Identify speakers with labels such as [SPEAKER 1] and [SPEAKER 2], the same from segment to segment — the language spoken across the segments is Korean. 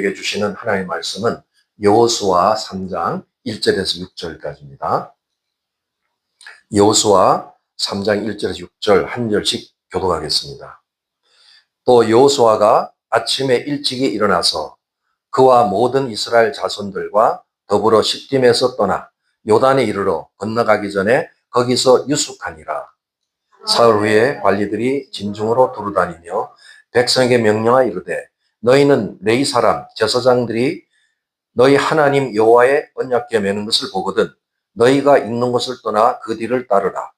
[SPEAKER 1] 우리에게 주시는 하나님의 말씀은 여호수아 3장 1절에서 6절까지입니다. 여호수아 3장 1절에서 6절 한 절씩 교독하겠습니다. 또 여호수아가 아침에 일찍이 일어나서 그와 모든 이스라엘 자손들과 더불어 시딤에서 떠나 요단에 이르러 건너가기 전에 거기서 유숙하니라. 사흘 후에 관리들이 진중으로 두루다니며 백성에게 명령하여 이르되 너희는 레위 사람 제사장들이 너희 하나님 여호와의 언약궤 매는 것을 보거든 너희가 있는 곳을 떠나 그 뒤를 따르라.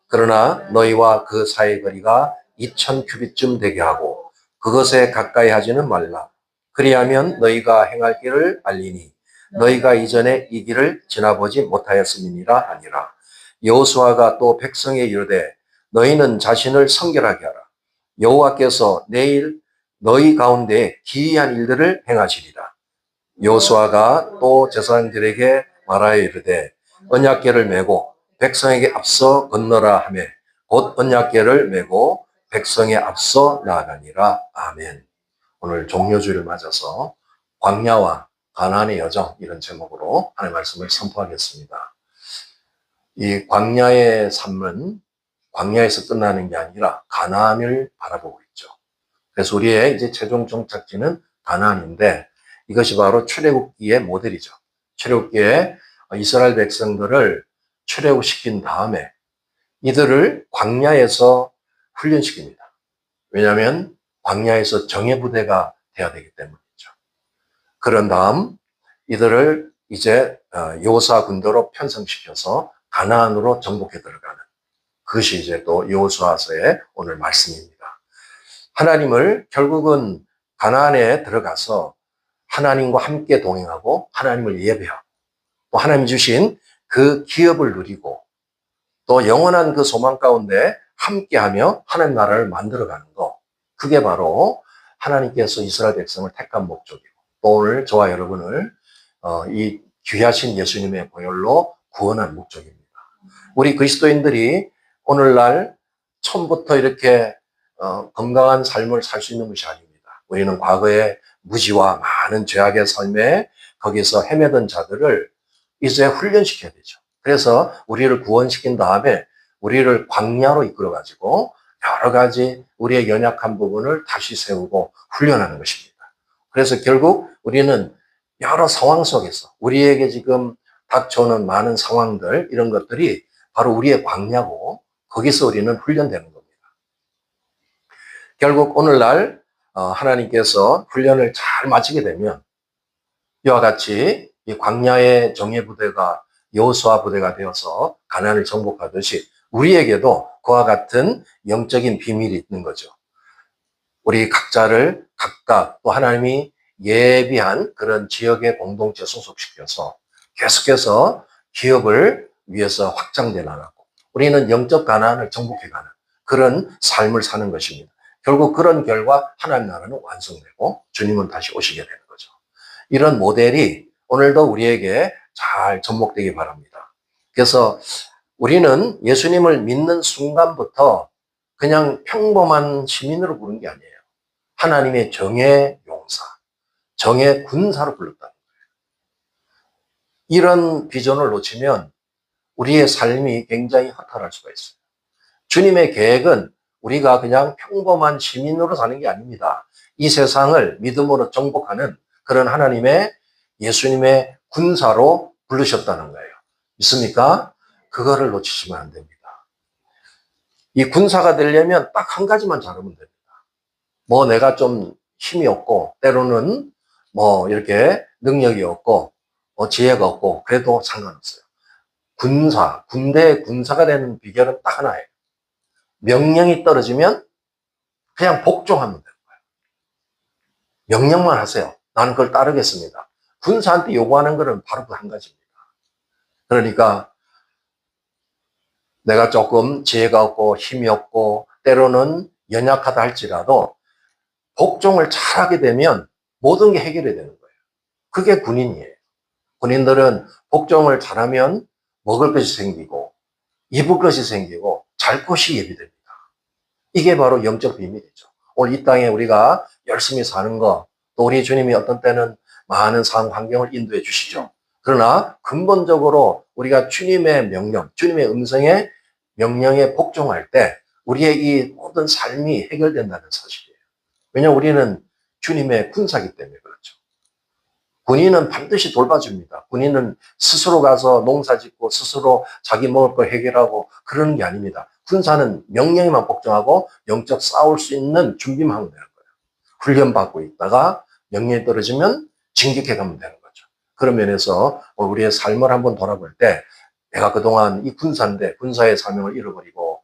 [SPEAKER 1] 그러나 너희와 그 사이의 거리가 2000규빗쯤 되게 하고 그것에 가까이 하지는 말라. 그리하면 너희가 행할 길을 알리니 너희가 이전에 이 길을 지나보지 못하였음이니라 하니라. 여호수아가 또 백성에 이르되 너희는 자신을 성결하게 하라. 여호와께서 내일 너희 가운데 기이한 일들을 행하시리라. 여호수아가 또 제사장들에게 말하여 이르되 언약궤를 메고 백성에게 앞서 건너라 하며 곧 언약궤를 메고 백성에 앞서 나아가니라. 아멘. 오늘 종료주일을 맞아서 광야와 가나안의 여정 이런 제목으로 하나님의 말씀을 선포하겠습니다. 이 광야의 삶은 광야에서 끝나는 게 아니라 가나안을 바라보고 있죠. 그래서 우리의 이제 최종 정착지는 가나안인데 이것이 바로 출애굽기의 모델이죠. 출애굽기에 이스라엘 백성들을 출애굽시킨 다음에 이들을 광야에서 훈련시킵니다. 왜냐하면 광야에서 정예부대가 되어야 되기 때문이죠. 그런 다음 이들을 이제 여호수아 군대로 편성시켜서 가나안으로 정복해 들어가는 그것이 이제 또 여호수아서의 오늘 말씀입니다. 하나님을 결국은 가나안에 들어가서 하나님과 함께 동행하고 하나님을 예배하고 또 하나님이 주신 그 기업을 누리고 또 영원한 그 소망 가운데 함께하며 하나님 나라를 만들어가는 거 그게 바로 하나님께서 이스라엘 백성을 택한 목적이고 또 오늘 저와 여러분을 이 귀하신 예수님의 보혈로 구원한 목적입니다. 우리 그리스도인들이 오늘날 처음부터 이렇게 건강한 삶을 살 수 있는 것이 아닙니다. 우리는 과거에 무지와 많은 죄악의 삶에 거기서 헤매던 자들을 이제 훈련시켜야 되죠. 그래서 우리를 구원시킨 다음에 우리를 광야로 이끌어가지고 여러 가지 우리의 연약한 부분을 다시 세우고 훈련하는 것입니다. 그래서 결국 우리는 여러 상황 속에서 우리에게 지금 닥쳐오는 많은 상황들 이런 것들이 바로 우리의 광야고 거기서 우리는 훈련되는 겁니다. 결국 오늘날 하나님께서 훈련을 잘 마치게 되면 이와 같이 이 광야의 정예부대가 여호수아 부대가 되어서 가나안을 정복하듯이 우리에게도 그와 같은 영적인 비밀이 있는 거죠. 우리 각자를 각각 또 하나님이 예비한 그런 지역의 공동체 소속시켜서 계속해서 기업을 위해서 확장돼 나가고 우리는 영적 가나안을 정복해가는 그런 삶을 사는 것입니다. 결국 그런 결과 하나님 나라는 완성되고 주님은 다시 오시게 되는 거죠. 이런 모델이 오늘도 우리에게 잘 접목되기 바랍니다. 그래서 우리는 예수님을 믿는 순간부터 그냥 평범한 시민으로 부른 게 아니에요. 하나님의 정의 용사, 정의 군사로 불렀다는 거예요. 이런 비전을 놓치면 우리의 삶이 굉장히 허탈할 수가 있어요. 주님의 계획은 우리가 그냥 평범한 시민으로 사는 게 아닙니다. 이 세상을 믿음으로 정복하는 그런 하나님의 예수님의 군사로 부르셨다는 거예요. 믿습니까? 그거를 놓치시면 안 됩니다. 이 군사가 되려면 딱 한 가지만 잘하면 됩니다. 뭐 내가 좀 힘이 없고 때로는 뭐 이렇게 능력이 없고 지혜가 없고 그래도 상관없어요. 군대의 군사가 되는 비결은 딱 하나예요. 명령이 떨어지면 그냥 복종하면 되는 거예요. 명령만 하세요. 나는 그걸 따르겠습니다. 군사한테 요구하는 것은 바로 그 한 가지입니다. 그러니까 내가 조금 지혜가 없고 힘이 없고 때로는 연약하다 할지라도 복종을 잘하게 되면 모든 게 해결이 되는 거예요. 그게 군인이에요. 군인들은 복종을 잘하면 먹을 것이 생기고 입을 것이 생기고 잘 것이 예비됩니다. 이게 바로 영적 비밀이죠. 오늘 이 땅에 우리가 열심히 사는 거 또 우리 주님이 어떤 때는 많은 상황 환경을 인도해 주시죠. 그러나 근본적으로 우리가 주님의 명령, 주님의 음성에 명령에 복종할 때 우리의 이 모든 삶이 해결된다는 사실이에요. 왜냐하면 우리는 주님의 군사기 때문에 그렇죠. 군인은 반드시 돌봐줍니다. 군인은 스스로 가서 농사 짓고 스스로 자기 먹을 거 해결하고 그러는 게 아닙니다. 군사는 명령에만 복종하고 영적 싸울 수 있는 준비만 하면 되는 거예요. 훈련받고 있다가 명령이 떨어지면 진격해 가면 되는 거죠. 그런 면에서 우리의 삶을 한번 돌아볼 때 내가 그동안 이 군사인데 군사의 사명을 잃어버리고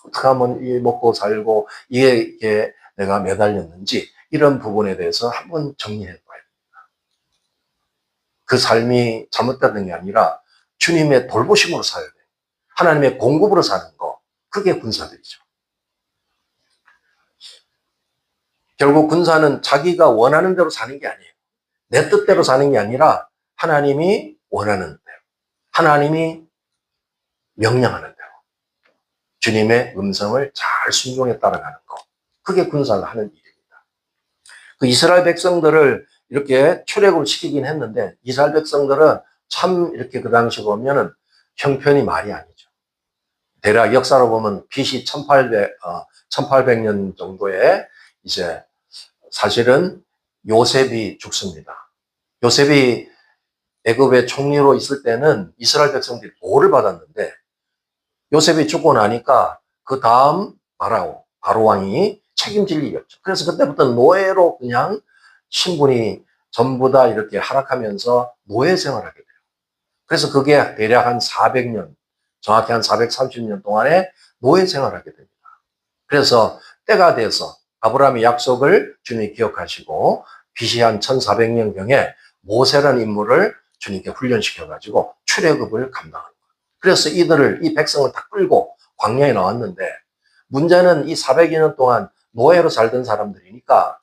[SPEAKER 1] 어떻게 하면 이 먹고 살고 이게 내가 매달렸는지 이런 부분에 대해서 한번 정리해 봐야 됩니다. 그 삶이 잘못되는 게 아니라 주님의 돌보심으로 살아야 돼요. 하나님의 공급으로 사는 거, 그게 군사들이죠. 결국 군사는 자기가 원하는 대로 사는 게 아니에요. 내 뜻대로 사는 게 아니라 하나님이 원하는 대로, 하나님이 명령하는 대로 주님의 음성을 잘 순종해 따라가는 거, 그게 군사가 하는 일입니다. 그 이스라엘 백성들을 이렇게 출애굽을 시키긴 했는데 이스라엘 백성들은 참 이렇게 그 당시 보면은 형편이 말이 아니죠. 대략 역사로 보면 BC 1800년 정도에 이제 사실은 요셉이 죽습니다. 요셉이 애굽의 총리로 있을 때는 이스라엘 백성들이 보호를 받았는데 요셉이 죽고 나니까 그 다음 바로 왕이 책임질 일이 없죠. 그래서 그때부터 노예로 그냥 신분이 전부 다 이렇게 하락하면서 노예 생활을 하게 돼요. 그래서 그게 대략 한 400년, 정확히 한 430년 동안에 노예 생활을 하게 됩니다. 그래서 때가 돼서 아브라함의 약속을 주님이 기억하시고 BC 한 1400년경에 모세라는 인물을 주님께 훈련시켜가지고 출애굽을 감당하는 거예요. 그래서 이 백성을 다 끌고 광야에 나왔는데 문제는 이 400여 년 동안 노예로 살던 사람들이니까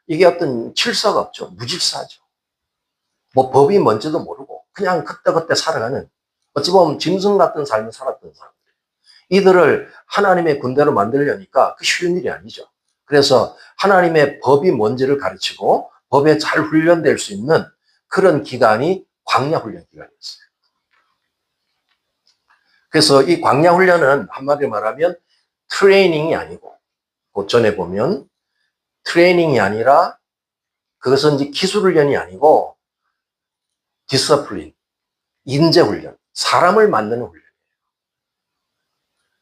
[SPEAKER 1] 이게 어떤 질서가 없죠. 무질서하죠. 뭐 법이 뭔지도 모르고 그냥 그때그때 살아가는 어찌 보면 짐승 같은 삶을 살았던 사람들. 이들을 하나님의 군대로 만들려니까 그 쉬운 일이 아니죠. 그래서 하나님의 법이 뭔지를 가르치고 법에 잘 훈련될 수 있는 그런 기간이 광야 훈련 기간이었어요. 그래서 이 광야 훈련은 한마디로 말하면 트레이닝이 아니고 고전에 보면 트레이닝이 아니라 그것은 이제 기술 훈련이 아니고 디서플린, 인재 훈련, 사람을 만드는 훈련이에요.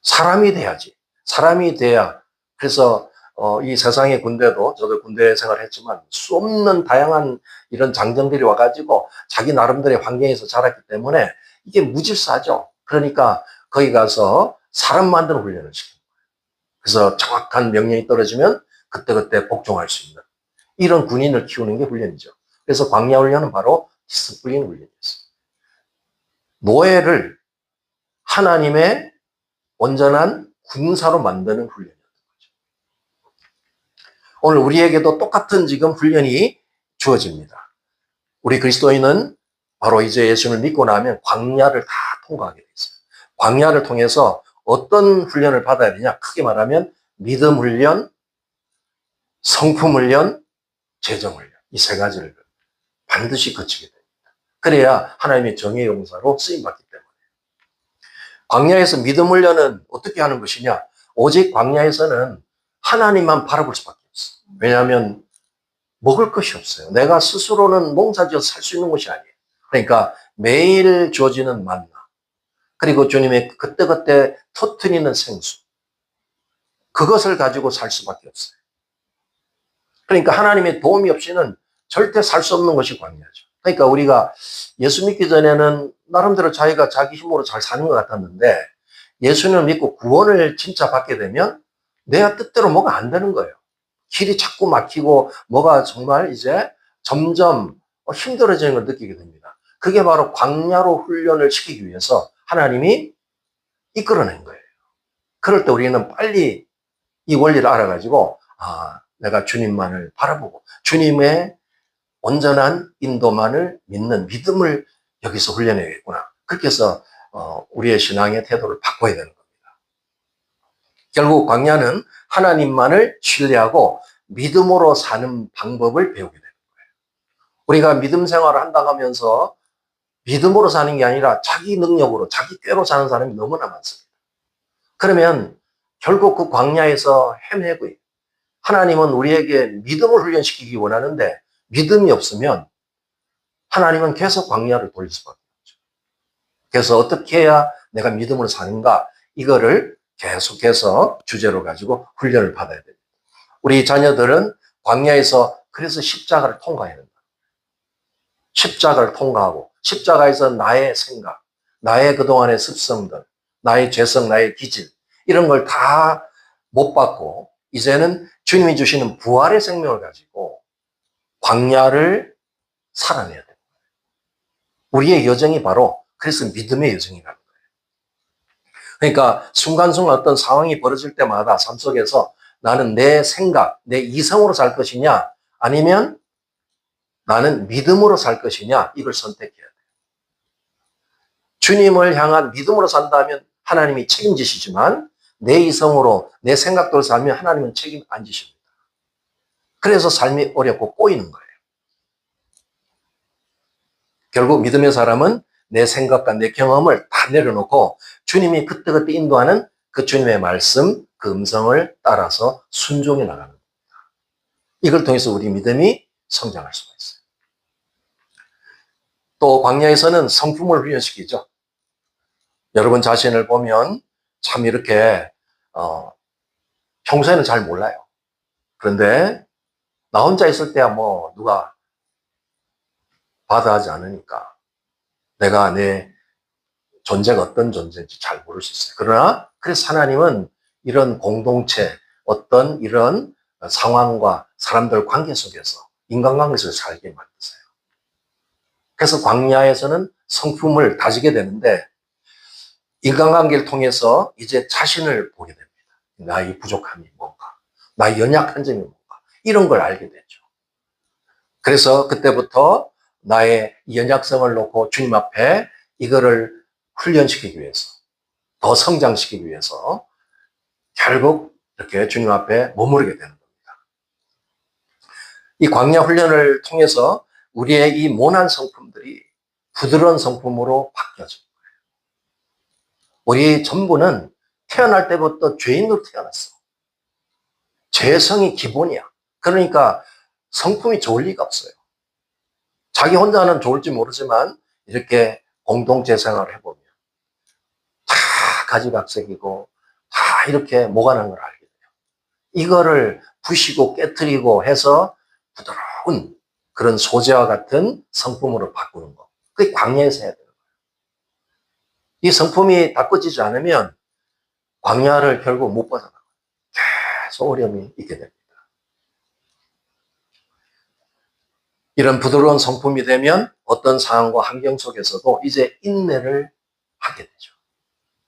[SPEAKER 1] 사람이 돼야지. 사람이 돼야. 그래서 이 세상의 군대도 저도 군대 생활했지만 수 없는 다양한 이런 장정들이 와가지고 자기 나름대로의 환경에서 자랐기 때문에 이게 무질서하죠. 그러니까 거기 가서 사람 만드는 훈련을 시킵니다. 그래서 정확한 명령이 떨어지면 그때그때 복종할 수 있는 이런 군인을 키우는 게 훈련이죠. 그래서 광야 훈련은 바로 디스플린 훈련이었어요. 노예를 하나님의 온전한 군사로 만드는 훈련이었던 거죠. 오늘 우리에게도 똑같은 지금 훈련이 주어집니다. 우리 그리스도인은 바로 이제 예수를 믿고 나면 광야를 다 통과하게 돼 있어요. 광야를 통해서 어떤 훈련을 받아야 되냐? 크게 말하면 믿음 훈련, 성품 훈련, 재정 훈련. 이 세 가지를 반드시 거치게 됩니다. 그래야 하나님의 정의 용사로 쓰임받기 때문에. 광야에서 믿음 훈련은 어떻게 하는 것이냐? 오직 광야에서는 하나님만 바라볼 수밖에 없어요. 왜냐하면 먹을 것이 없어요. 내가 스스로는 농사지어서 살 수 있는 것이 아니에요. 그러니까 매일 주어지는 만나, 그리고 주님의 그때그때 터뜨리는 생수, 그것을 가지고 살 수밖에 없어요. 그러니까 하나님의 도움이 없이는 절대 살 수 없는 것이 광야죠. 그러니까 우리가 예수 믿기 전에는 나름대로 자기가 자기 힘으로 잘 사는 것 같았는데 예수님을 믿고 구원을 진짜 받게 되면 내 뜻대로 뭐가 안 되는 거예요. 길이 자꾸 막히고 뭐가 정말 이제 점점 힘들어지는 걸 느끼게 됩니다. 그게 바로 광야로 훈련을 시키기 위해서 하나님이 이끌어낸 거예요. 그럴 때 우리는 빨리 이 원리를 알아가지고 내가 주님만을 바라보고 주님의 온전한 인도만을 믿는 믿음을 여기서 훈련해야겠구나. 그렇게 해서 우리의 신앙의 태도를 바꿔야 되는 겁니다. 결국 광야는 하나님만을 신뢰하고 믿음으로 사는 방법을 배우게 됩니다. 우리가 믿음 생활을 한다고 하면서 믿음으로 사는 게 아니라 자기 능력으로, 자기 꾀로 사는 사람이 너무나 많습니다. 그러면 결국 그 광야에서 헤매고, 하나님은 우리에게 믿음을 훈련시키기 원하는데 믿음이 없으면 하나님은 계속 광야를 돌릴 수밖에 없죠. 그래서 어떻게 해야 내가 믿음으로 사는가, 이거를 계속해서 주제로 가지고 훈련을 받아야 됩니다. 우리 자녀들은 광야에서 그래서 십자가를 통과해야 된다. 십자가를 통과하고, 십자가에서 나의 생각, 나의 그동안의 습성들, 나의 죄성, 나의 기질, 이런 걸 다 못 받고 이제는 주님이 주시는 부활의 생명을 가지고 광야를 살아내야 돼요. 우리의 여정이 바로 그래서 믿음의 여정이라는 거예요. 그러니까 순간순간 어떤 상황이 벌어질 때마다 삶 속에서 나는 내 생각, 내 이성으로 살 것이냐, 아니면 나는 믿음으로 살 것이냐, 이걸 선택해야 돼요. 주님을 향한 믿음으로 산다면 하나님이 책임지시지만 내 이성으로 내 생각대로 살면 하나님은 책임 안 지십니다. 그래서 삶이 어렵고 꼬이는 거예요. 결국 믿음의 사람은 내 생각과 내 경험을 다 내려놓고 주님이 그때그때 인도하는 그 주님의 말씀, 그 음성을 따라서 순종해 나가는 겁니다. 이걸 통해서 우리 믿음이 성장할 수가 있어요. 또 광야에서는 성품을 훈련시키죠. 여러분 자신을 보면 참 이렇게 평소에는 잘 몰라요. 그런데 나 혼자 있을 때야 뭐 누가 받아하지 않으니까 내가 내 존재가 어떤 존재인지 잘 모를 수 있어요. 그러나 그래서 하나님은 이런 공동체, 어떤 이런 상황과 사람들 관계 속에서, 인간관계 속에서 살게 만드세요. 그래서 광야에서는 성품을 다지게 되는데 인간관계를 통해서 이제 자신을 보게 됩니다. 나의 부족함이 뭔가, 나의 연약한 점이 뭔가, 이런 걸 알게 되죠. 그래서 그때부터 나의 연약성을 놓고 주님 앞에 이거를 훈련시키기 위해서, 더 성장시키기 위해서 결국 이렇게 주님 앞에 머무르게 되는 겁니다. 이 광야 훈련을 통해서 우리의 이 모난 성품들이 부드러운 성품으로 바뀌어져요. 우리 전부는 태어날 때부터 죄인으로 태어났어. 죄성이 기본이야. 그러니까 성품이 좋을 리가 없어요. 자기 혼자는 좋을지 모르지만 이렇게 공동체 생활을 해보면 다 가지각색이고 다 이렇게 모관한 걸 알게 돼요. 이거를 부시고 깨트리고 해서 부드러운 그런 소재와 같은 성품으로 바꾸는 거. 그게 광야에서 해야 되는 거예요. 이 성품이 바꿔지지 않으면 광야를 결국 못 벗어나요. 계속 어려움이 있게 됩니다. 이런 부드러운 성품이 되면 어떤 상황과 환경 속에서도 이제 인내를 하게 되죠.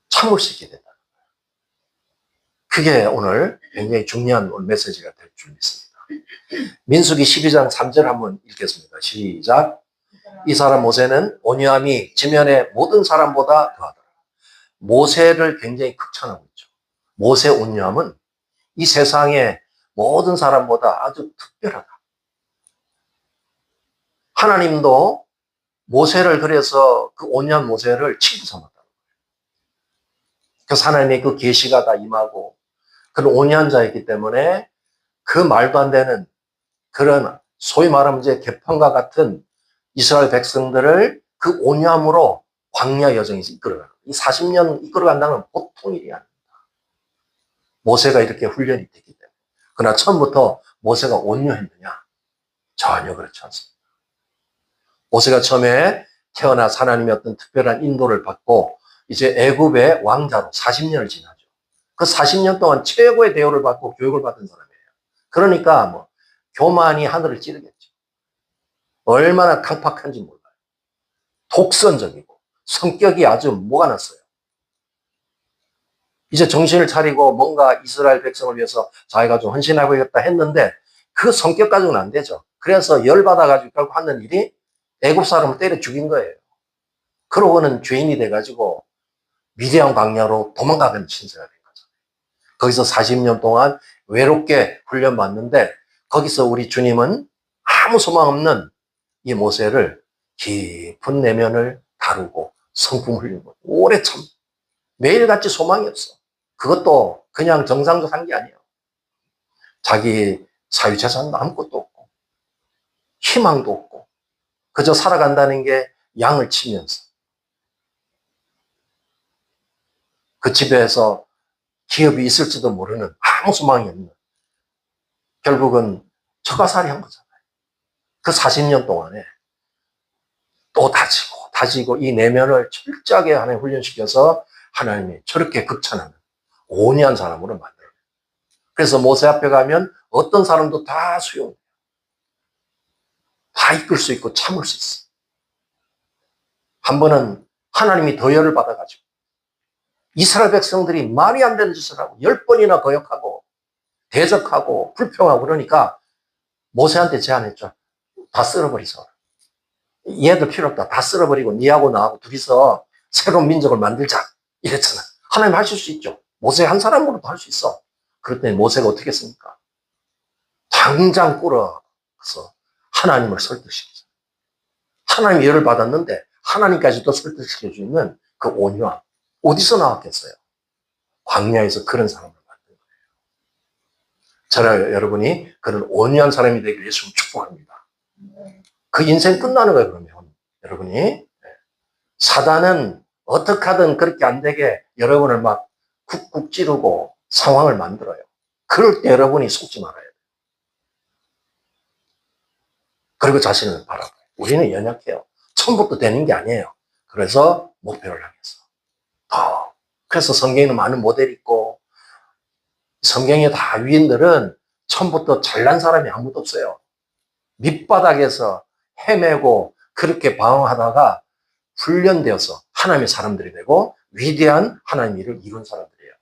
[SPEAKER 1] 참을 수 있게 된다는 거예요. 그게 오늘 굉장히 중요한 메시지가 될 줄 믿습니다. 민수기 12장 3절 한번 읽겠습니다. 시작. 이 사람 모세는 온유함이 지면의 모든 사람보다 더하더라. 모세를 굉장히 극찬하고 있죠. 모세 온유함은 이 세상의 모든 사람보다 아주 특별하다. 하나님도 모세를 그래서 그 온유한 모세를 친구 삼았다는 거예요. 그래서 하나님의 그 계시가 다 임하고 그런 온유한 자였기 때문에 그 말도 안 되는 그런 소위 말하면 이제 개판과 같은 이스라엘 백성들을 그 온유함으로 광야 여정에서 이끌어가는 거예요. 이 40년 이끌어간다는 건 보통 일이 아닙니다. 모세가 이렇게 훈련이 됐기 때문에. 그러나 처음부터 모세가 온유했느냐? 전혀 그렇지 않습니다. 모세가 처음에 태어나서 하나님의 어떤 특별한 인도를 받고 이제 애굽의 왕자로 40년을 지나죠. 그 40년 동안 최고의 대우를 받고 교육을 받은 사람이에요. 그러니까 뭐 교만이 하늘을 찌르겠죠. 얼마나 강팍한지 몰라요. 독선적이고 성격이 아주 뭐가 났어요. 이제 정신을 차리고 뭔가 이스라엘 백성을 위해서 자기가 좀 헌신해보겠다 했는데 그 성격 가지고는 안 되죠. 그래서 열받아가지고 결국 하는 일이 애굽 사람을 때려 죽인 거예요. 그러고는 죄인이 돼가지고 미디안 광야로 도망가는 신세가 된 거죠. 거기서 40년 동안 외롭게 훈련받는데 거기서 우리 주님은 아무 소망 없는 이 모세를 깊은 내면을 다루고 성품 흘리고 오래 참 매일같이 소망이 없어. 그것도 그냥 정상적으로 산 게 아니에요. 자기 사유재산도 아무것도 없고 희망도 없고 그저 살아간다는 게 양을 치면서 그 집에서 기업이 있을지도 모르는 아무 소망이 없는 결국은 처가살이 한 거잖아요. 그 40년 동안에 또 다지고 이 내면을 철저하게 하나님 훈련시켜서 하나님이 저렇게 극찬하는 온유한 사람으로 만들어요. 그래서 모세 앞에 가면 어떤 사람도 다 수용해요. 다 이끌 수 있고 참을 수 있어. 한 번은 하나님이 더 열을 받아가지고 이스라엘 백성들이 말이 안 되는 짓을 하고 10번이나 거역하고 대적하고 불평하고 그러니까 모세한테 제안했죠. 다 쓸어버리자. 얘들 필요 없다. 다 쓸어버리고 니하고 나하고 둘이서 새로운 민족을 만들자. 이랬잖아. 하나님 하실 수 있죠. 모세 한 사람으로도 할 수 있어. 그랬더니 모세가 어떻게 했습니까? 당장 꿇어서 하나님을 설득시키자. 하나님 열을 받았는데 하나님까지도 설득시켜 주는 그 온유함. 어디서 나왔겠어요? 광야에서 그런 사람을 만든 거예요. 저는 여러분이 그런 온유한 사람이 되길 예수님 축복합니다. 그 인생 끝나는 거예요, 그러면. 여러분이. 사단은 어떻게 하든 그렇게 안 되게 여러분을 막 쿡쿡 찌르고 상황을 만들어요. 그럴 때 여러분이 속지 말아야 돼요. 그리고 자신을 바라봐요. 우리는 연약해요. 처음부터 되는 게 아니에요. 그래서 목표를 향해서. 그래서 성경에는 많은 모델이 있고 성경의 다 위인들은 처음부터 잘난 사람이 아무도 없어요. 밑바닥에서 헤매고 그렇게 방황하다가 훈련되어서 하나님의 사람들이 되고 위대한 하나님의 일을 이룬 사람들이에요.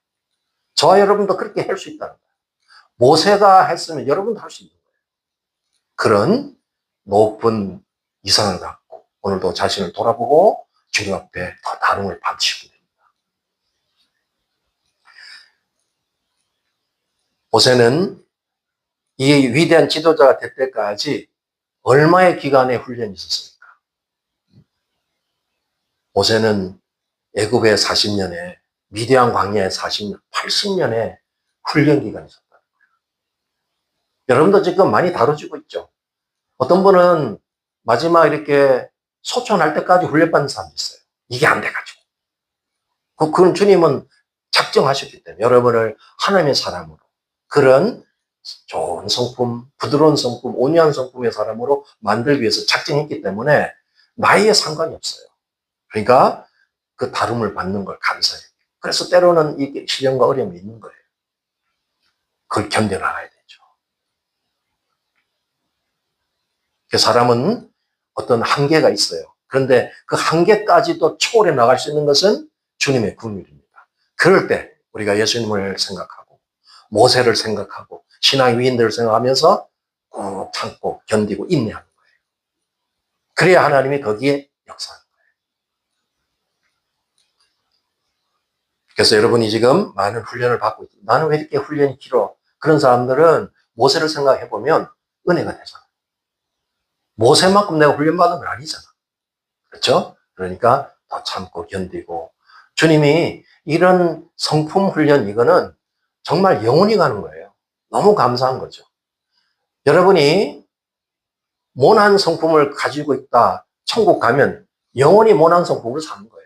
[SPEAKER 1] 저와 여러분도 그렇게 할 수 있다는 거예요. 모세가 했으면 여러분도 할 수 있는 거예요. 그런 높은 이상을 갖고 오늘도 자신을 돌아보고 주님 앞에 더 나눔을 바치시면 됩니다. 모세는 이 위대한 지도자가 될 때까지 얼마의 기간의 훈련이 있었습니까? 모세는 애굽의 40년에 미디안 광야의 40년, 80년의 훈련 기간이 있었다. 여러분도 지금 많이 다뤄지고 있죠. 어떤 분은 마지막 이렇게 소천할 때까지 훈련받는 사람도 있어요. 이게 안 돼가지고. 그건 주님은 작정하셨기 때문에 여러분을 하나님의 사람으로 그런 좋은 성품, 부드러운 성품, 온유한 성품의 사람으로 만들기 위해서 작정했기 때문에 나이에 상관이 없어요. 그러니까 그 다름을 받는 걸 감사해요. 그래서 때로는 이게 시련과 어려움이 있는 거예요. 그걸 견뎌나가야 되죠. 그 사람은 어떤 한계가 있어요. 그런데 그 한계까지도 초월해 나갈 수 있는 것은 주님의 긍휼입니다. 그럴 때 우리가 예수님을 생각하고 모세를 생각하고 신앙의 위인들을 생각하면서 꼭 참고 견디고 인내하는 거예요. 그래야 하나님이 거기에 역사하는 거예요. 그래서 여러분이 지금 많은 훈련을 받고 있다. 나는 왜 이렇게 훈련이 길어? 그런 사람들은 모세를 생각해 보면 은혜가 되잖아. 모세만큼 내가 훈련받은 건 아니잖아. 그렇죠? 그러니까 더 참고 견디고 주님이 이런 성품 훈련 이거는 정말 영원히 가는 거예요. 너무 감사한 거죠. 여러분이 모난 성품을 가지고 있다. 천국 가면 영원히 모난 성품으로 사는 거예요.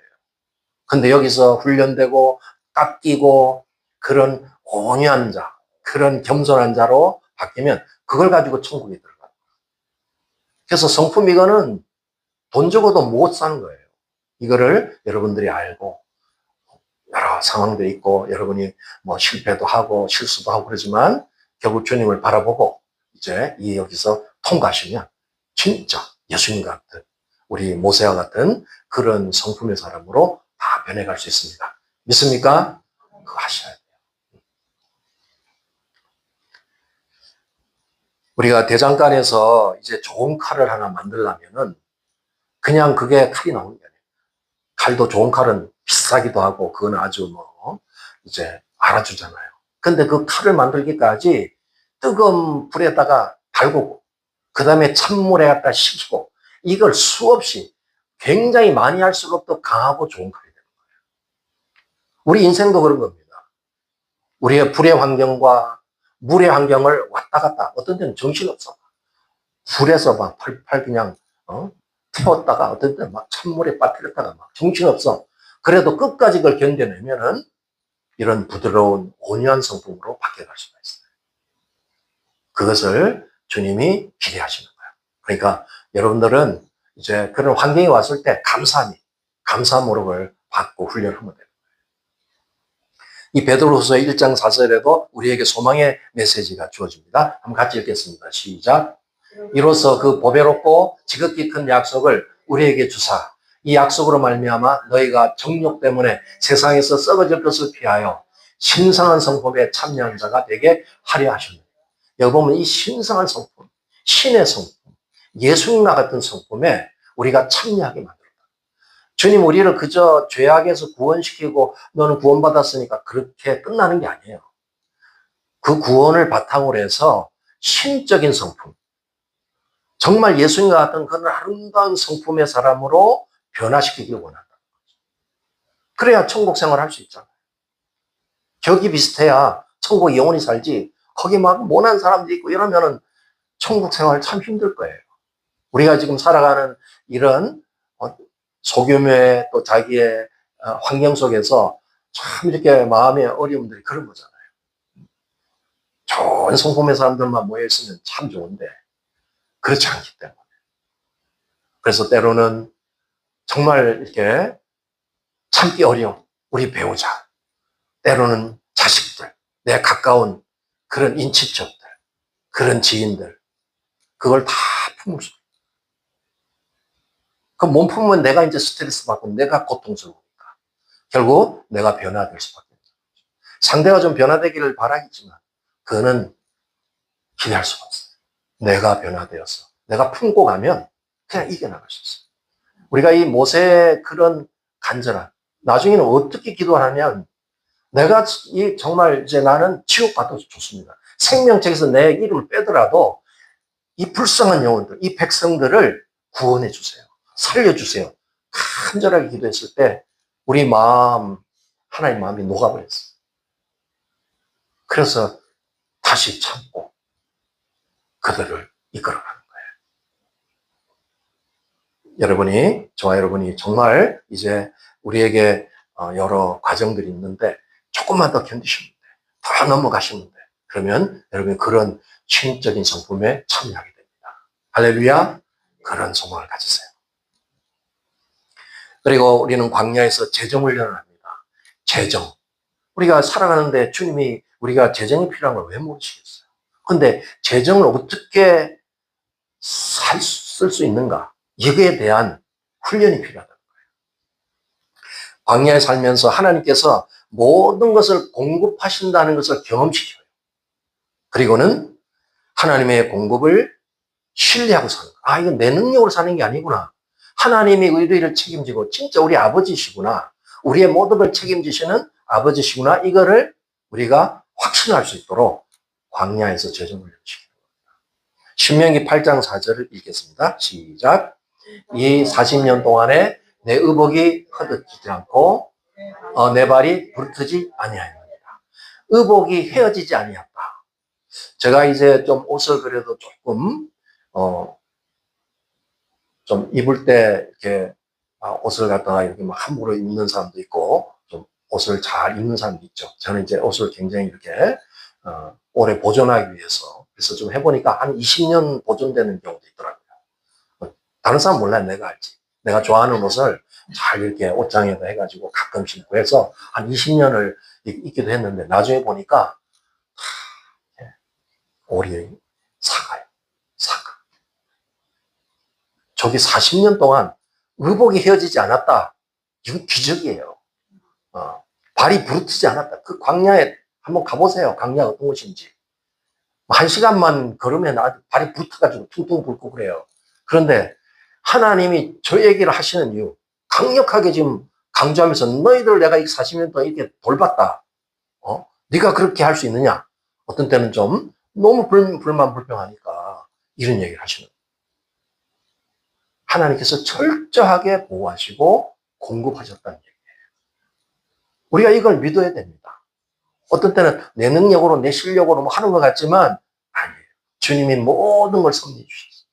[SPEAKER 1] 근데 여기서 훈련되고 깎이고 그런 온유한 자, 그런 겸손한 자로 바뀌면 그걸 가지고 천국에 들어가요. 그래서 성품 이거는 돈 주고도 못 사는 거예요. 이거를 여러분들이 알고 여러 상황들이 있고 여러분이 뭐 실패도 하고 실수도 하고 그러지만 결국 주님을 바라보고 이제 여기서 통과하시면 진짜 예수님 같은 우리 모세와 같은 그런 성품의 사람으로 다 변해갈 수 있습니다. 믿습니까? 그거 하셔야 돼요. 우리가 대장간에서 이제 좋은 칼을 하나 만들려면은 그냥 그게 칼이 나오는 게 아니에요. 칼도 좋은 칼은 비싸기도 하고 그건 아주 뭐 이제 알아주잖아요. 근데 그 칼을 만들기까지 뜨거운 불에다가 달구고 그 다음에 찬물에 갖다 식히고 이걸 수없이 굉장히 많이 할수록 더 강하고 좋은 칼이 되는 거예요. 우리 인생도 그런 겁니다. 우리의 불의 환경과 물의 환경을 왔다 갔다, 어떤 때는 정신없어. 불에서 막 팔팔 그냥 태웠다가 어떤 때는 막 찬물에 빠뜨렸다가 막 정신없어. 그래도 끝까지 그걸 견뎌내면은 이런 부드러운 온유한 성품으로 바뀌어갈 수가 있어요. 그것을 주님이 기대하시는 거예요. 그러니까 여러분들은 이제 그런 환경이 왔을 때 감사 모력을 받고 훈련하면 돼요. 이 베드로후서 1장 4절에도 우리에게 소망의 메시지가 주어집니다. 한번 같이 읽겠습니다. 시작. 이로써 그 보배롭고 지극히 큰 약속을 우리에게 주사 이 약속으로 말미암아 너희가 정욕 때문에 세상에서 썩어질 것을 피하여 신성한 성품에 참여한 자가 되게 하려 하셨느니라. 여기 보면 이 신성한 성품, 신의 성품, 예수님과 같은 성품에 우리가 참여하게 만들었다. 주님 우리를 그저 죄악에서 구원시키고 너는 구원받았으니까 그렇게 끝나는 게 아니에요. 그 구원을 바탕으로 해서 신적인 성품, 정말 예수님과 같은 그런 아름다운 성품의 사람으로 변화시키길 원한다. 그래야 천국 생활을 할 수 있잖아요. 격이 비슷해야 천국 영원히 살지, 거기 막 모난 사람도 있고 이러면은 천국 생활 참 힘들 거예요. 우리가 지금 살아가는 이런 소규모의 또 자기의 환경 속에서 참 이렇게 마음의 어려움들이 그런 거잖아요. 좋은 성품의 사람들만 모여있으면 참 좋은데 그렇지 않기 때문에. 그래서 때로는 정말 이렇게 참기 어려운 우리 배우자, 때로는 자식들, 내 가까운 그런 인친척들, 그런 지인들, 그걸 다 품을 수 있어요. 그 몸 품으면 내가 이제 스트레스 받고 내가 고통스러우니까 결국 내가 변화될 수밖에 없어요. 상대가 좀 변화되기를 바라겠지만 그거는 기대할 수가 없어요. 내가 변화되어서 내가 품고 가면 그냥 이겨나갈 수 있어요. 우리가 이 모세의 그런 간절함, 나중에는 어떻게 기도하냐면 내가 정말 이제 나는 지옥 가도 좋습니다. 생명책에서 내 이름을 빼더라도 이 불쌍한 영혼들, 이 백성들을 구원해 주세요. 살려주세요. 간절하게 기도했을 때 우리 마음, 하나님 마음이 녹아버렸어요. 그래서 다시 참고 그들을 이끌어가는 거예요. 저와 여러분이 정말 이제 우리에게 여러 과정들이 있는데 조금만 더 견디시면 돼. 더 넘어가시면 돼. 그러면 여러분이 그런 신적인 성품에 참여하게 됩니다. 할렐루야. 그런 소망을 가지세요. 그리고 우리는 광야에서 재정 훈련을 합니다. 재정. 우리가 살아가는데 주님이 우리가 재정이 필요한 걸 왜 모르시겠어요? 근데 재정을 어떻게 쓸 수 있는가? 이거에 대한 훈련이 필요하다는 거예요. 광야에 살면서 하나님께서 모든 것을 공급하신다는 것을 경험시켜요. 그리고는 하나님의 공급을 신뢰하고 사는 거예요. 이건 내 능력으로 사는 게 아니구나. 하나님이 의리를 책임지고 진짜 우리 아버지시구나. 우리의 모든 걸 책임지시는 아버지시구나. 이거를 우리가 확신할 수 있도록 광야에서 재정을 시키는 겁니다. 신명기 8장 4절을 읽겠습니다. 시작. 이 40년 동안에 내 의복이 헛어지지 않고 내 발이 부르트지 아니하였느니라. 의복이 헤어지지 아니었다. 제가 이제 좀 옷을 그래도 조금 좀 입을 때 이렇게 옷을 갖다가 이렇게 막 함부로 입는 사람도 있고 좀 옷을 잘 입는 사람도 있죠. 저는 이제 옷을 굉장히 이렇게 오래 보존하기 위해서 그래서 좀 해보니까 한 20년 보존되는 경우도 있더라고요. 다른 사람 몰라요. 내가 알지. 내가 좋아하는 옷을 잘 이렇게 옷장에다 해가지고 가끔 신고 해서 한 20년을 입기도 했는데 나중에 보니까 올이 사가요. 사가. 저기 40년 동안 의복이 헤어지지 않았다. 이건 기적이에요. 발이 부르트지 않았다. 그 광야에 한번 가보세요. 광야가 어떤 곳인지. 1시간만 걸으면 발이 부르트가지고 퉁퉁 붓고 그래요. 그런데 하나님이 저 얘기를 하시는 이유, 강력하게 지금 강조하면서 너희들 내가 이 40년 동안 이렇게 돌봤다. 네가 그렇게 할 수 있느냐? 어떤 때는 좀 너무 불만 불평하니까 이런 얘기를 하시는 거예요. 하나님께서 철저하게 보호하시고 공급하셨다는 얘기예요. 우리가 이걸 믿어야 됩니다. 어떤 때는 내 능력으로 내 실력으로 뭐 하는 것 같지만 아니에요. 주님이 모든 걸 섭리해 주셨어요.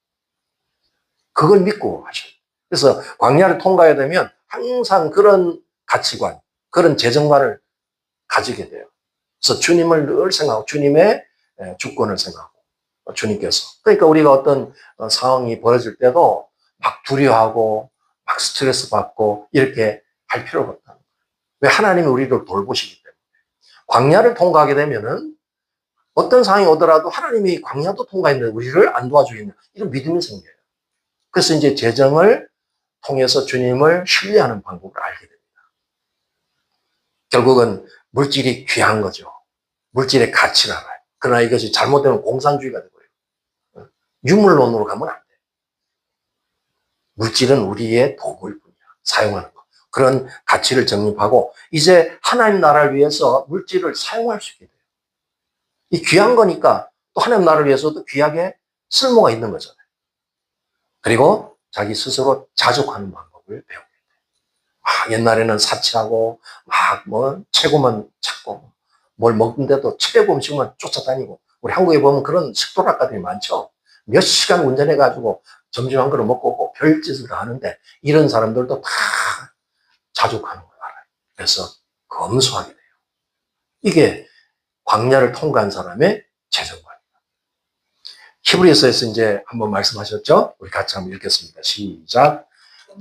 [SPEAKER 1] 그걸 믿고 하셔요. 그래서 광야를 통과해야 되면 항상 그런 가치관, 그런 재정관을 가지게 돼요. 그래서 주님을 늘 생각하고 주님의 주권을 생각하고 주님께서. 그러니까 우리가 어떤 상황이 벌어질 때도 막 두려워하고 막 스트레스 받고 이렇게 할 필요가 없다는 거예요. 왜? 하나님이 우리를 돌보시기 때문에. 광야를 통과하게 되면은 어떤 상황이 오더라도 하나님이 광야도 통과했는데 우리를 안 도와주겠냐, 이런 믿음이 생겨요. 그래서 이제 재정을 통해서 주님을 신뢰하는 방법을 알게 됩니다. 결국은 물질이 귀한 거죠. 물질의 가치를 알아요. 그러나 이것이 잘못되면 공산주의가 되고요. 유물론으로 가면 안 돼요. 물질은 우리의 도구일 뿐이야. 사용하는 거. 그런 가치를 정립하고 이제 하나님 나라를 위해서 물질을 사용할 수 있게 돼요. 이 귀한 거니까 또 하나님 나라를 위해서도 귀하게 쓸모가 있는 거잖아요. 그리고 자기 스스로 자족하는 방법을 배우게 돼요. 옛날에는 사치하고 막 뭐 최고만 찾고 뭘 먹는데도 최고 음식만 쫓아다니고, 우리 한국에 보면 그런 식도락가들이 많죠. 몇 시간 운전해가지고 점심 한 그릇 먹고 오고 별짓을 다 하는데 이런 사람들도 다 자족하는 걸 알아요. 그래서 검소하게 돼요. 이게 광야를 통과한 사람의 재정관이에요. 히브리서에서 이제 한번 말씀하셨죠? 우리 같이 한번 읽겠습니다. 시작.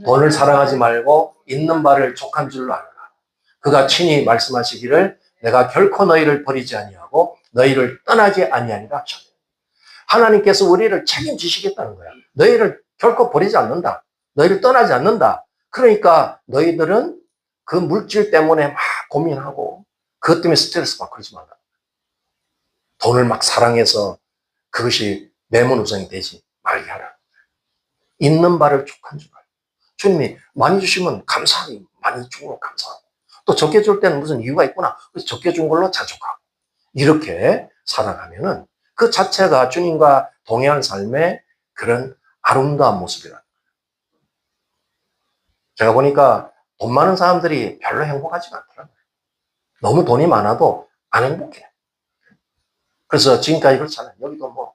[SPEAKER 1] 돈을 사랑하지 말고 있는 바를 족한 줄로 알라. 그가 친히 말씀하시기를 내가 결코 너희를 버리지 아니하고 너희를 떠나지 아니하리라 하셨어요. 하나님께서 우리를 책임지시겠다는 거야. 너희를 결코 버리지 않는다. 너희를 떠나지 않는다. 그러니까 너희들은 그 물질 때문에 막 고민하고 그것 때문에 스트레스 받고 그러지 말라. 돈을 막 사랑해서 그것이 매문우상이 되지 말게 하라. 있는 바를 족한 줄 알고. 주님이 많이 주시면 감사하니 많이 주고 감사하고, 또 적게 줄 때는 무슨 이유가 있구나. 그래서 적게 준 걸로 자족하고, 이렇게 살아가면은 그 자체가 주님과 동행한 삶의 그런 아름다운 모습이라. 제가 보니까 돈 많은 사람들이 별로 행복하지가 않더라고요. 너무 돈이 많아도 안 행복해. 그래서 지금까지 그렇잖아요. 여기도 뭐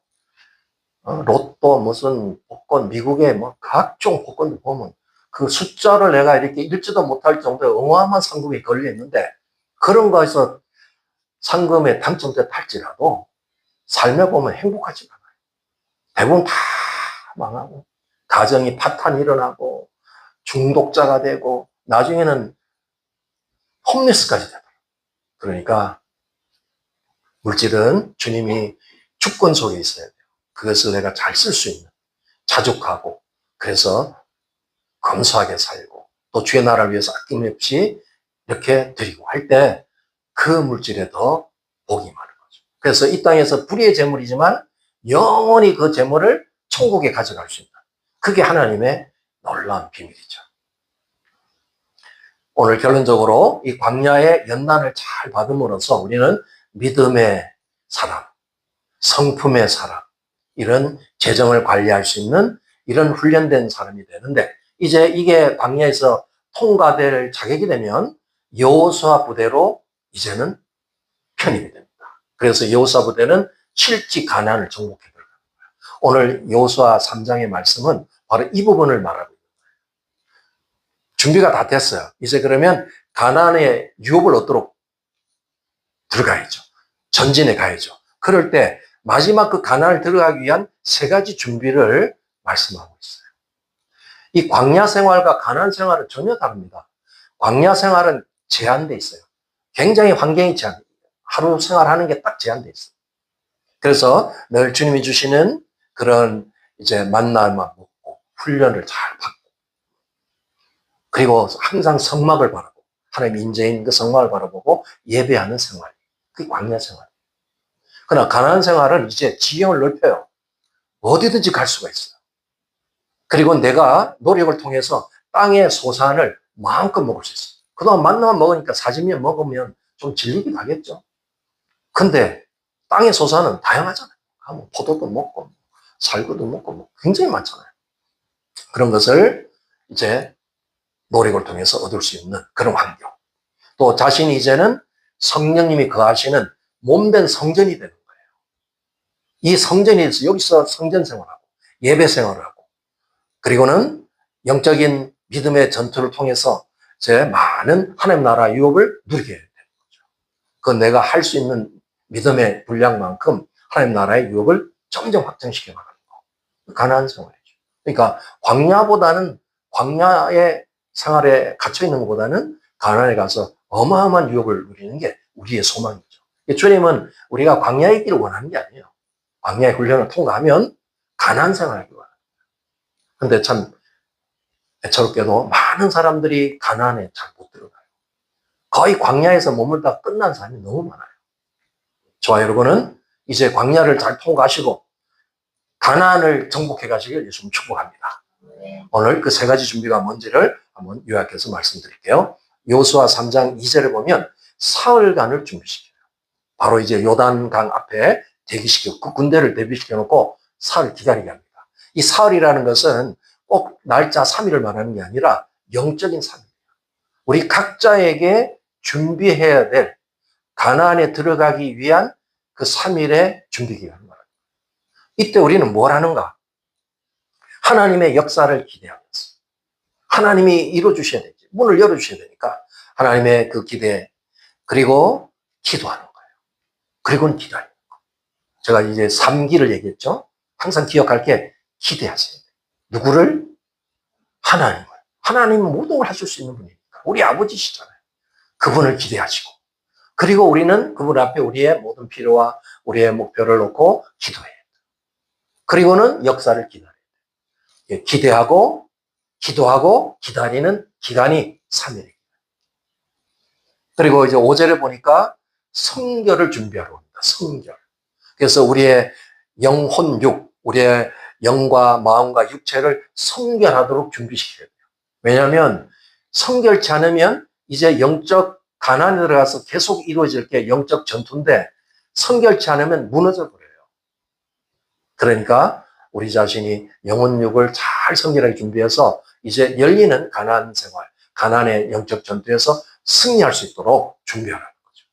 [SPEAKER 1] 로또 무슨 복권, 미국의 뭐 각종 복권도 보면 그 숫자를 내가 이렇게 읽지도 못할 정도의 어마어마한 상금이 걸려 있는데, 그런 거에서 상금에 당첨됐다 할지라도 삶에 보면 행복하지 않아요. 대부분 다 망하고 가정이 파탄이 일어나고 중독자가 되고 나중에는 홈리스까지 되더라고요. 그러니까 물질은 주님이 주권 속에 있어야 돼요. 그것을 내가 잘 쓸 수 있는, 자족하고, 그래서 검소하게 살고 또 주의 나라를 위해서 아낌없이 이렇게 드리고 할 때 그 물질에 더 복이 많은 거죠. 그래서 이 땅에서 불의의 재물이지만 영원히 그 재물을 천국에 가져갈 수 있는, 그게 하나님의 놀라운 비밀이죠. 오늘 결론적으로 이 광야의 연단을 잘 받음으로써 우리는 믿음의 사람, 성품의 사람, 이런 재정을 관리할 수 있는 이런 훈련된 사람이 되는데, 이제 이게 광야에서 통과될 자격이 되면 여호수아 부대로 이제는 편입이 됩니다. 그래서 여호수아 부대는 실지 가나안을 정복해 들어갑니다. 오늘 여호수아 3장의 말씀은 바로 이 부분을 말하고 있는 거예요. 준비가 다 됐어요. 이제 그러면 가나안의 유업을 얻도록 들어가야죠. 전진해 가야죠. 그럴 때 마지막 그 가나안을 들어가기 위한 세 가지 준비를 말씀하고 있어요. 이 광야 생활과 가나안 생활은 전혀 다릅니다. 광야 생활은 제한돼 있어요. 굉장히 환경이 제한돼 있어요. 하루 생활하는 게 딱 제한돼 있어요. 그래서 늘 주님이 주시는 그런 이제 만나만 먹고 훈련을 잘 받고, 그리고 항상 성막을 바라보고 하나님 인재인 그 성막을 바라보고 예배하는 생활, 그게 광야 생활. 그러나 가나안 생활은 이제 지형을 넓혀요. 어디든지 갈 수가 있어요. 그리고 내가 노력을 통해서 땅의 소산을 마음껏 먹을 수 있어요. 그동안 만나만 먹으니까 사진면 먹으면 좀 질리긴 하겠죠. 근데 땅의 소산은 다양하잖아요. 포도도 먹고 살구도 먹고 굉장히 많잖아요. 그런 것을 이제 노력을 통해서 얻을 수 있는 그런 환경. 또 자신이 이제는 성령님이 거하시는 몸된 성전이 되는 거예요. 이 성전에서 여기서 성전 생활하고 예배 생활을 하고 그리고는 영적인 믿음의 전투를 통해서 제 많은 하나님 나라 유업을 누리게 되는 거죠. 그 내가 할 수 있는 믿음의 분량만큼 하나님 나라의 유업을 점점 확장시켜 나가는 거. 가나안 생활이죠. 그러니까 광야의 생활에 갇혀 있는 것보다는 가나안에 가서 어마어마한 유업을 누리는 게 우리의 소망이죠. 주님은 우리가 광야의 길을 원하는 게 아니에요. 광야의 훈련을 통과하면 가나안 생활을 원합니다. 근데 참 애처롭게도 많은 사람들이 가나안에 잘 못 들어가요. 거의 광야에서 머물다 끝난 사람이 너무 많아요. 저와 여러분은 이제 광야를 잘 통과하시고 가나안을 정복해 가시길 예수님 축복합니다. 오늘 그 세 가지 준비가 뭔지를 한번 요약해서 말씀드릴게요. 여호수아 3장 2절을 보면 사흘간을 준비시켜요. 바로 이제 요단강 앞에 대기시키고 그 군대를 대비시켜 놓고 사흘 기다리게 합니다. 이 사흘이라는 것은 꼭 날짜 3일을 말하는 게 아니라 영적인 3일. 우리 각자에게 준비해야 될 가나안에 들어가기 위한 그 3일의 준비 기간을 말합니다. 이때 우리는 뭘 하는가? 하나님의 역사를 기대하면서 하나님이 이루어주셔야 되지. 문을 열어주셔야 되니까 하나님의 그 기대 그리고 기도하는 거예요. 그리고는 기다리는 거예요. 제가 이제 3기를 얘기했죠. 항상 기억할 게 기대하세요. 누구를? 하나님을. 하나님은 모든 걸 하실 수 있는 분이니까. 우리 아버지시잖아요. 그분을 기대하시고 그리고 우리는 그분 앞에 우리의 모든 필요와 우리의 목표를 놓고 기도해야 돼요. 그리고는 역사를 기다려야 돼요. 기대하고 기도하고 기다리는 기간이 3일이에요. 그리고 이제 5절에 보니까 성결을 준비하러 옵니다. 성결. 그래서 우리의 영혼육, 우리의 영과 마음과 육체를 성결하도록 준비시켜야 돼요. 왜냐하면 성결치 않으면 이제 영적 가난에 들어가서 계속 이루어질 게 영적 전투인데 성결치 않으면 무너져 버려요. 그러니까 우리 자신이 영혼육을 잘 성결하게 준비해서 이제 열리는 가나안 생활, 가나안의 영적 전투에서 승리할 수 있도록 준비하라는 거죠.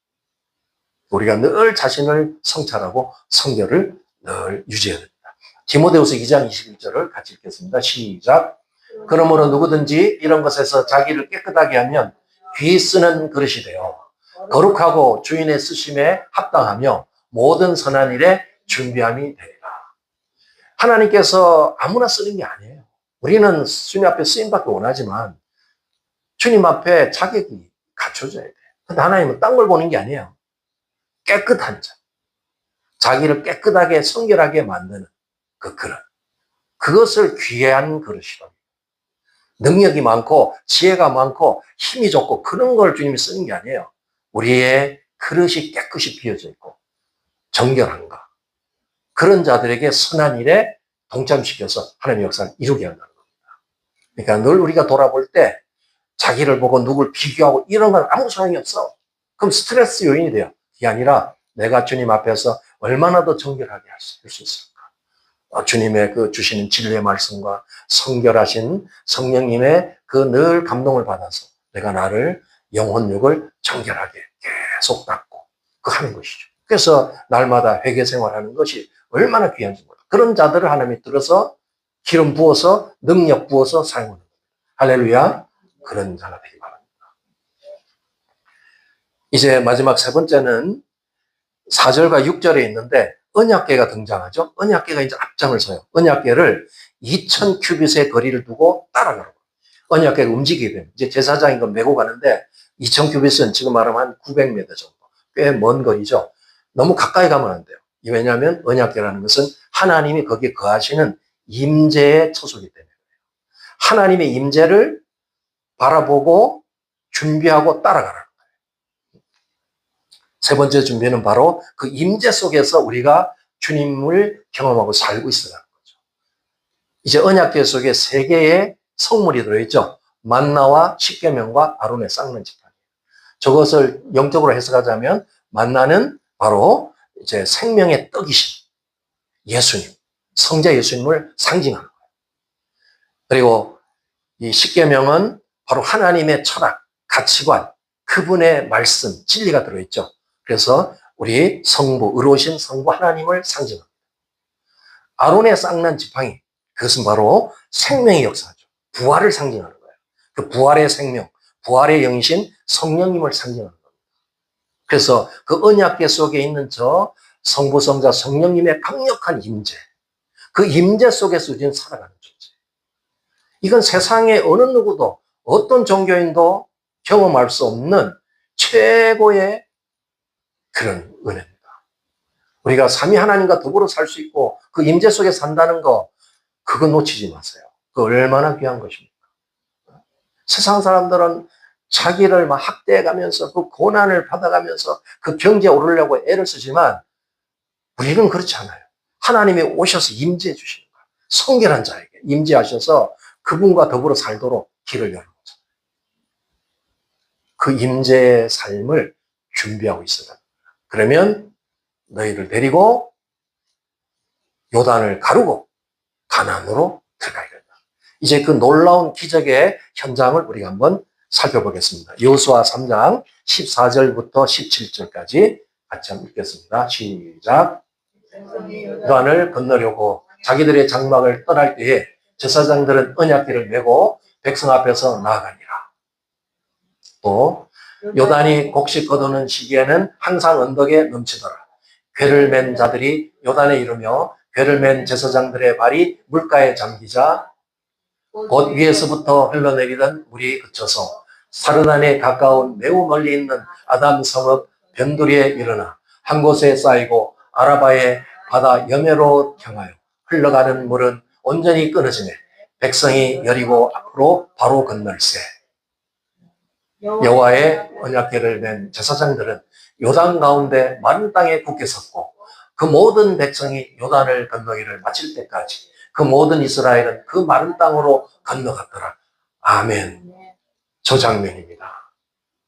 [SPEAKER 1] 우리가 늘 자신을 성찰하고 성결을 늘 유지해야 됩니다. 디모데후서 2장 21절을 같이 읽겠습니다. 시작. 그러므로 누구든지 이런 것에서 자기를 깨끗하게 하면 귀 쓰는 그릇이 되어 거룩하고 주인의 쓰심에 합당하며 모든 선한 일에 준비함이 되리라. 하나님께서 아무나 쓰는 게 아니에요. 우리는 주님 앞에 쓰임받기 원하지만 주님 앞에 자격이 갖춰져야 돼요. 근데 하나님은 딴 걸 보는 게 아니에요. 깨끗한 자. 자기를 깨끗하게 성결하게 만드는 그 그릇. 그것을 귀한 그릇이라. 능력이 많고 지혜가 많고 힘이 좋고 그런 걸 주님이 쓰는 게 아니에요. 우리의 그릇이 깨끗이 비어져 있고 정결한가. 그런 자들에게 선한 일에 동참시켜서 하나님의 역사를 이루게 한다는 겁니다. 그러니까 늘 우리가 돌아볼 때 자기를 보고 누굴 비교하고 이런 건 아무 소용이 없어. 그럼 스트레스 요인이 돼요. 그게 아니라 내가 주님 앞에서 얼마나 더 정결하게 할 수 있을까. 주님의 그 주시는 진리의 말씀과 성결하신 성령님의 그 늘 감동을 받아서 내가 나를 영혼육을 정결하게 계속 닦고 그 하는 것이죠. 그래서 날마다 회개 생활하는 것이 얼마나 귀한지 몰라요. 그런 자들을 하나님이 들어서 기름 부어서 능력 부어서 사용하는 거예요. 할렐루야. 그런 자가 되기 바랍니다. 이제 마지막 세 번째는 4절과 6절에 있는데 언약궤가 등장하죠. 언약궤가 이제 앞장을 서요. 언약궤를 2000 큐빗의 거리를 두고 따라가라고. 언약궤가 움직이게 됩니다. 이제 제사장인 건 메고 가는데 2000 큐빗은 지금 말하면 한 900m 정도. 꽤 먼 거리죠. 너무 가까이 가면 안 돼요. 왜냐하면 언약궤라는 것은 하나님이 거기에 거하시는 임재의 처소이기 때문에. 하나님의 임재를 바라보고 준비하고 따라가라는 거예요. 세 번째 준비는 바로 그 임재 속에서 우리가 주님을 경험하고 살고 있어라는 거죠. 이제 언약궤 속에 세 개의 성물이 들어있죠. 만나와 십계명과 아론의 쌍난 지팡이. 저것을 영적으로 해석하자면 만나는 바로 이제 생명의 떡이신 예수님, 성자 예수님을 상징하는 거예요. 그리고 이 십계명은 바로 하나님의 철학, 가치관, 그분의 말씀, 진리가 들어있죠. 그래서 우리 성부, 의로우신 성부 하나님을 상징합니다. 아론의 쌍난 지팡이, 그것은 바로 생명의 역사죠. 부활을 상징하는 거예요. 그 부활의 생명, 부활의 영이신 성령님을 상징하는 겁니다. 그래서 그 언약궤 속에 있는 저 성부, 성자, 성령님의 강력한 임재, 그 임재 속에서 우리는 살아가는 존재. 이건 세상에 어느 누구도, 어떤 종교인도 경험할 수 없는 최고의 그런 은혜입니다. 우리가 삼위 하나님과 더불어 살 수 있고 그 임재 속에 산다는 거, 그거 놓치지 마세요. 그 얼마나 귀한 것입니까? 세상 사람들은 자기를 막 학대해가면서 그 고난을 받아가면서 그 경지에 오르려고 애를 쓰지만 우리는 그렇지 않아요. 하나님이 오셔서 임재해 주시는 거예요. 성결한 자에게 임재하셔서 그분과 더불어 살도록 길을 여는 거죠. 그 임재의 삶을 준비하고 있어요. 그러면 너희를 데리고 요단을 가르고 가나안으로 들어가야 된다. 이제 그 놀라운 기적의 현장을 우리가 한번 살펴보겠습니다. 여호수아 3장 14절부터 17절까지 같이 한번 읽겠습니다. 시작. 요단을 건너려고 자기들의 장막을 떠날 때에 제사장들은 언약궤를 메고 백성 앞에서 나아가니라. 또 요단이 곡식 거두는 시기에는 항상 언덕에 넘치더라. 궤를 맨 자들이 요단에 이르며 궤를 맨 제사장들의 발이 물가에 잠기자 곧 위에서부터 흘러내리던 물이 그쳐서 사르단에 가까운 매우 멀리 있는 아담 성읍 변두리에 일어나 한 곳에 쌓이고 아라바의 바다 여매로 향하여 흘러가는 물은 온전히 끊어지네. 백성이 여리고 앞으로 바로 건널세. 여호와의 언약궤를 맨 제사장들은 요단 가운데 마른 땅에 굳게 섰고 그 모든 백성이 요단을 건너기를 마칠 때까지 그 모든 이스라엘은 그 마른 땅으로 건너갔더라. 아멘. 저 장면입니다.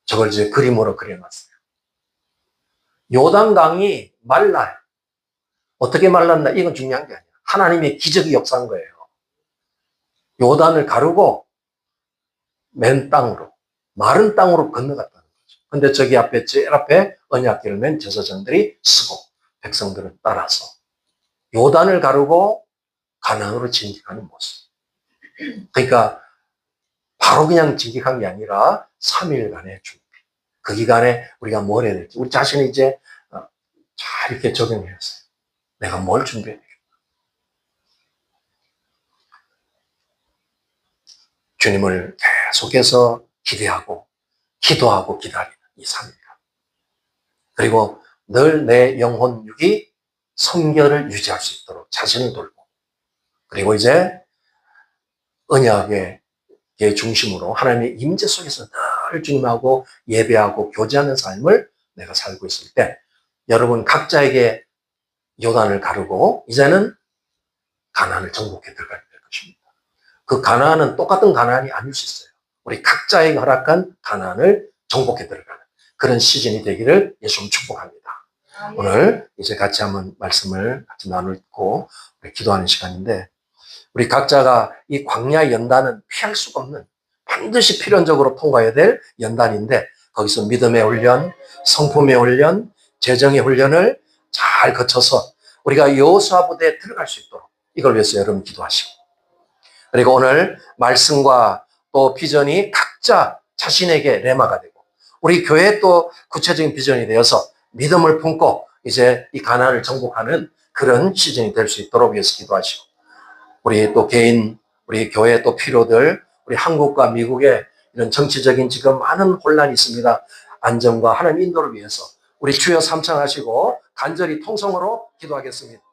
[SPEAKER 1] 저걸 이제 그림으로 그려놨어요. 요단강이 말라요. 어떻게 말랐나? 이건 중요한 게 아니에요. 하나님의 기적이 역사한 거예요. 요단을 가르고 맨 땅으로, 마른 땅으로 건너갔다는 거죠. 근데 저기 앞에, 제일 앞에 언약궤를 맨 제사장들이 서고 백성들은 따라서 요단을 가르고 가나안으로 진격하는 모습. 그러니까 바로 그냥 진격한 게 아니라 3일간의 준비. 그 기간에 우리가 뭘 해야 될지 우리 자신이 이제 잘 이렇게 적용했어요. 내가 뭘 준비해야 되겠다. 주님을 계속해서 기대하고 기도하고 기다리는 이 3일간. 그리고 늘 내 영혼 육이 성결을 유지할 수 있도록 자신을 돌보. 그리고 이제 언약의 중심으로 하나님의 임재 속에서 늘 주님하고 예배하고 교제하는 삶을 내가 살고 있을 때 여러분 각자에게 요단을 가르고 이제는 가나안을 정복해 들어가야 될 것입니다. 그 가나안은 똑같은 가나안이 아닐 수 있어요. 우리 각자에게 허락한 가나안을 정복해 들어가는 그런 시즌이 되기를 예수님 축복합니다. 오늘 이제 같이 한번 말씀을 같이 나누고 우리 기도하는 시간인데 우리 각자가 이 광야 연단은 피할 수가 없는 반드시 필연적으로 통과해야 될 연단인데 거기서 믿음의 훈련, 성품의 훈련, 재정의 훈련을 잘 거쳐서 우리가 여호수아 부대에 들어갈 수 있도록 이걸 위해서 여러분 기도하시고 그리고 오늘 말씀과 또 비전이 각자 자신에게 레마가 되고 우리 교회에 또 구체적인 비전이 되어서 믿음을 품고 이제 이 가나안을 정복하는 그런 시즌이 될 수 있도록 위해서 기도하시고 우리 또 개인, 우리 교회 또 필요들, 우리 한국과 미국에 이런 정치적인 지금 많은 혼란이 있습니다. 안정과 하나님 인도를 위해서 우리 주여 삼창하시고 간절히 통성으로 기도하겠습니다.